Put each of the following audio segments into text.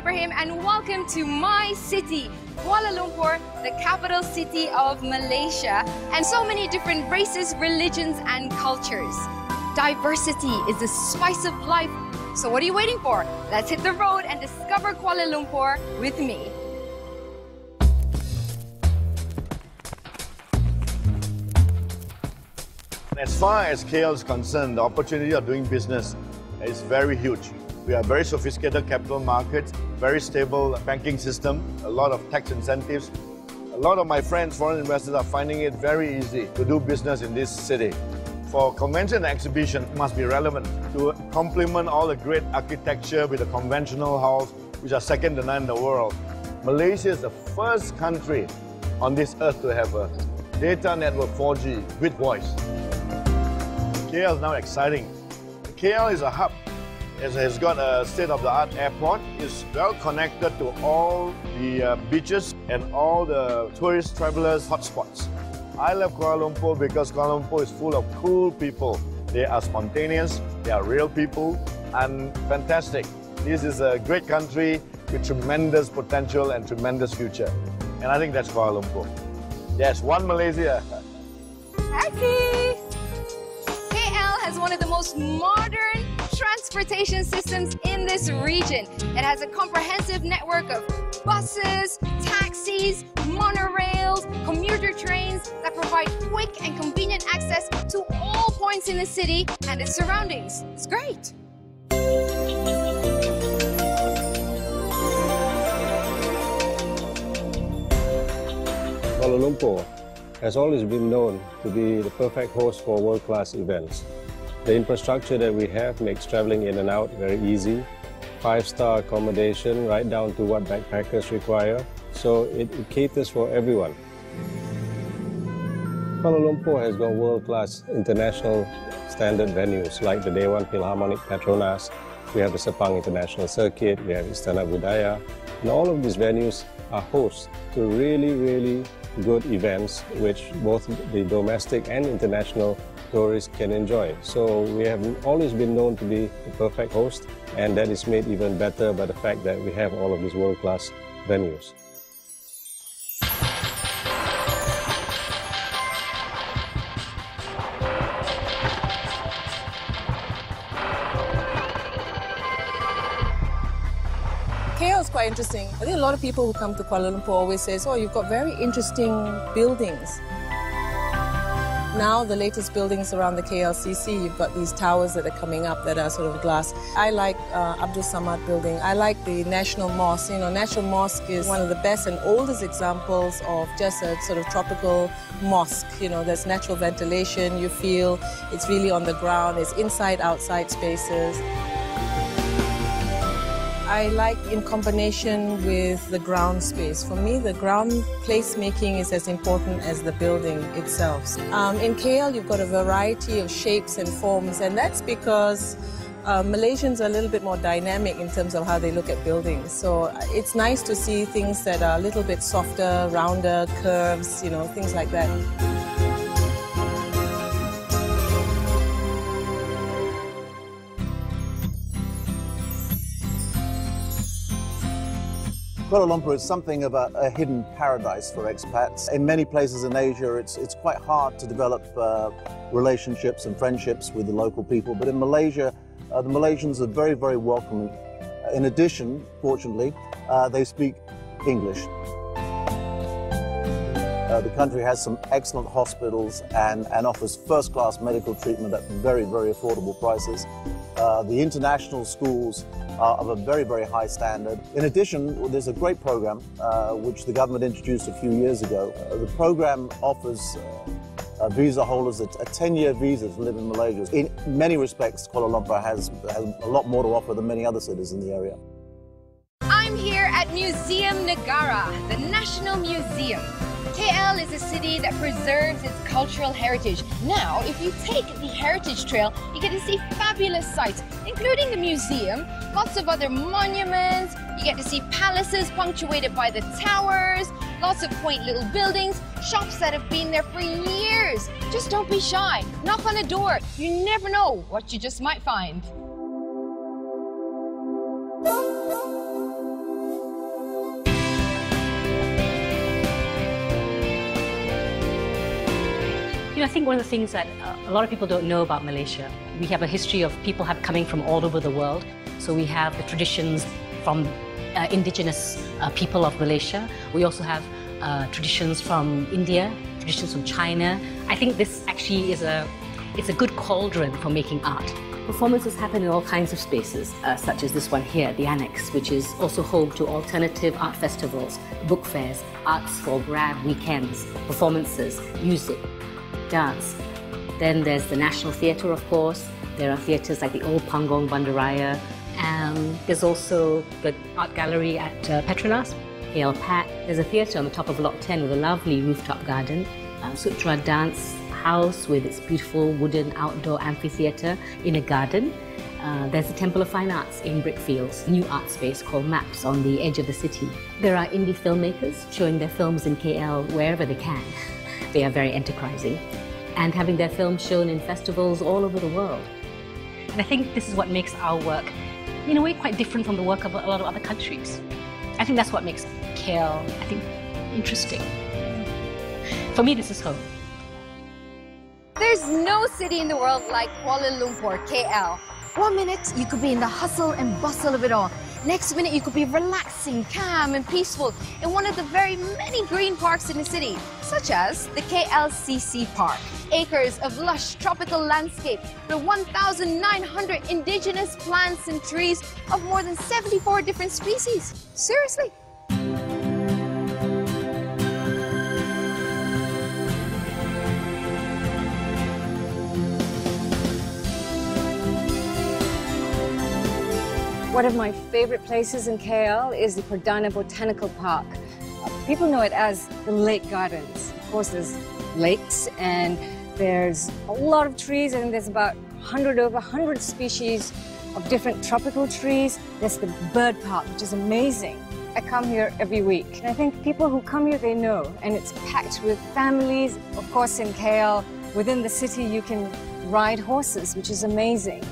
Ibrahim and welcome to my city, Kuala Lumpur, the capital city of Malaysia, and so many different races, religions and cultures. Diversity is the spice of life. So what are you waiting for? Let's hit the road and discover Kuala Lumpur with me. As far as KL is concerned, the opportunity of doing business is very huge. We have very sophisticated capital markets, very stable banking system, a lot of tax incentives. A lot of my friends, foreign investors, are finding it very easy to do business in this city. For convention and exhibition, it must be relevant to complement all the great architecture with the conventional halls, which are second to none in the world. Malaysia is the first country on this earth to have a data network 4G with voice. KL is now exciting. KL is a hub. It has got a state-of-the-art airport. It's well connected to all the beaches and all the tourist travelers hotspots. I love Kuala Lumpur because Kuala Lumpur is full of cool people. They are spontaneous, they are real people, and fantastic. This is a great country with tremendous potential and tremendous future. And I think that's Kuala Lumpur. Yes, one Malaysia. Happy! Has one of the most modern transportation systems in this region. It has a comprehensive network of buses, taxis, monorails, commuter trains that provide quick and convenient access to all points in the city and its surroundings. It's great. Kuala Lumpur has always been known to be the perfect host for world-class events. The infrastructure that we have makes traveling in and out very easy. 5-star accommodation right down to what backpackers require, so it caters for everyone. Kuala Lumpur has got world-class international standard venues like the Dewan Philharmonic Petronas, we have the Sepang International Circuit, we have Istana Budaya, and all of these venues are hosts to really good events which both the domestic and international tourists can enjoy. So we have always been known to be the perfect host, and that is made even better by the fact that we have all of these world-class venues. KL is quite interesting. I think a lot of people who come to Kuala Lumpur always say, oh, you've got very interesting buildings. Now the latest buildings around the KLCC, you've got these towers that are coming up that are sort of glass. I like Abdul Samad building. I like the National Mosque. You know, National Mosque is one of the best and oldest examples of just a sort of tropical mosque. You know, there's natural ventilation, you feel it's really on the ground, it's inside, outside spaces. I like in combination with the ground space. For me, the ground placemaking is as important as the building itself. In KL, you've got a variety of shapes and forms, and that's because Malaysians are a little bit more dynamic in terms of how they look at buildings. So it's nice to see things that are a little bit softer, rounder, curves, you know, things like that. Kuala Lumpur is something of a hidden paradise for expats. In many places in Asia, it's quite hard to develop relationships and friendships with the local people. But in Malaysia, the Malaysians are very welcoming. In addition, fortunately, they speak English. The country has some excellent hospitals and offers first-class medical treatment at very affordable prices. The international schools are of a very high standard. In addition, there's a great program which the government introduced a few years ago. The program offers visa holders a 10-year visa to live in Malaysia. In many respects, Kuala Lumpur has a lot more to offer than many other cities in the area. I'm here at Museum Negara, the National Museum. KL is a city that preserves its cultural heritage. Now, if you take the Heritage Trail, you get to see fabulous sights, including the museum, lots of other monuments, you get to see palaces punctuated by the towers, lots of quaint little buildings, shops that have been there for years. Just don't be shy. Knock on a door. You never know what you just might find. I think one of the things that a lot of people don't know about Malaysia, we have a history of people coming from all over the world. So we have the traditions from indigenous people of Malaysia. We also have traditions from India, traditions from China. I think this actually is it's a good cauldron for making art. Performances happen in all kinds of spaces, such as this one here, the Annex, which is also home to alternative art festivals, book fairs, arts for grab weekends, performances, music, dance. Then there's the National Theatre, of course. There are theatres like the Old Pangong Bandaraya. There's also the art gallery at Petronas, KL Pat. There's a theatre on the top of Lot 10 with a lovely rooftop garden. Sutra Dance House with its beautiful wooden outdoor amphitheatre in a garden. There's the Temple of Fine Arts in Brickfields, a new art space called MAPS on the edge of the city. There are indie filmmakers showing their films in KL wherever they can. They are very enterprising and having their films shown in festivals all over the world. And I think this is what makes our work, in a way, quite different from the work of a lot of other countries. I think that's what makes KL, I think, interesting. For me, this is home. There's no city in the world like Kuala Lumpur, KL. 1 minute, you could be in the hustle and bustle of it all. Next minute, you could be relaxing, calm and peaceful in one of the very many green parks in the city, such as the KLCC Park. Acres of lush tropical landscape with 1,900 indigenous plants and trees of more than 74 different species. Seriously? One of my favorite places in KL is the Perdana Botanical Park. People know it as the Lake Gardens. Of course, there's lakes and there's a lot of trees. I think there's about over 100 species of different tropical trees. There's the bird park, which is amazing. I come here every week. And I think people who come here, they know. And it's packed with families. Of course, in KL, within the city, you can ride horses, which is amazing.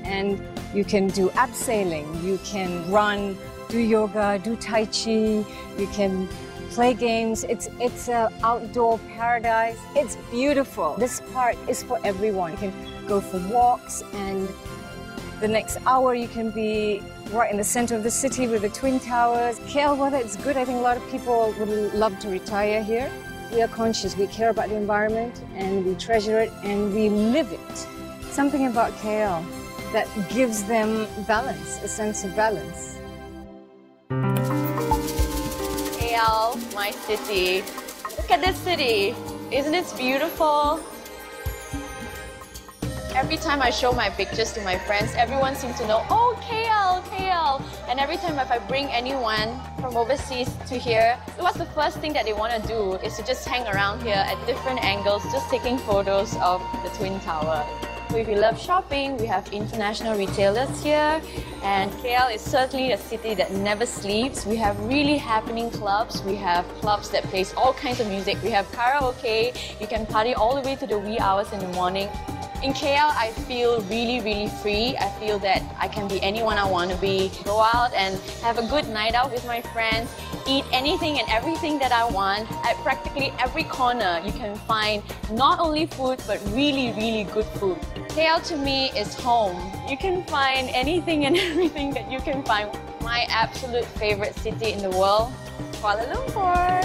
And you can do abseiling, you can run, do yoga, do tai chi, you can play games. It's an outdoor paradise. It's beautiful. This park is for everyone. You can go for walks, and the next hour you can be right in the center of the city with the Twin Towers. KL weather is good. I think a lot of people would love to retire here. We are conscious, we care about the environment, and we treasure it, and we live it. Something about KL that gives them balance, a sense of balance. KL, my city. Look at this city. Isn't it beautiful? Every time I show my pictures to my friends, everyone seems to know, oh, KL, KL. And every time if I bring anyone from overseas to here, what's the first thing that they want to do is to just hang around here at different angles, just taking photos of the Twin Tower. So if you love shopping, we have international retailers here, and KL is certainly a city that never sleeps. We have really happening clubs. We have clubs that plays all kinds of music. We have karaoke. You can party all the way to the wee hours in the morning. In KL, I feel really, really free. I feel that I can be anyone I want to be. Go out and have a good night out with my friends, eat anything and everything that I want. At practically every corner, you can find not only food, but really, really good food. KL to me is home. You can find anything and everything that you can find. My absolute favorite city in the world, Kuala Lumpur.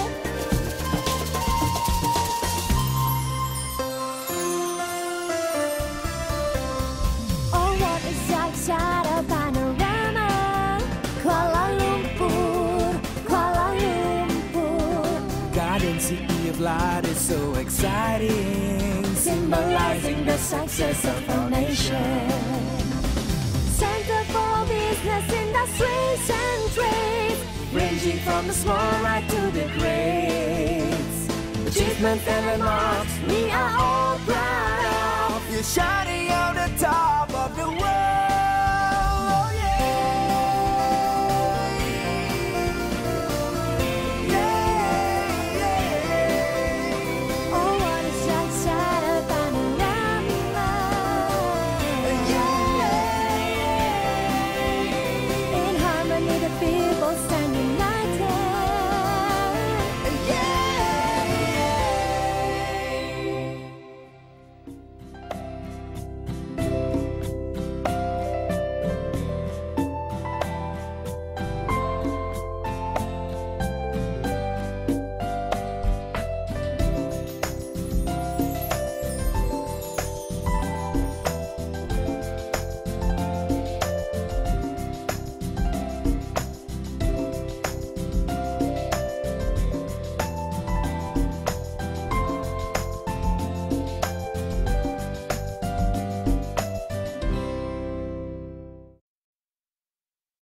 Panorama, Kuala Lumpur, Kuala Lumpur. Garden city of light is so exciting, symbolizing the success of our nation. Center for business, industries and trade, ranging from the small right to the great. Achievements and landmarks, we are all proud of. You're shining on the top of the world.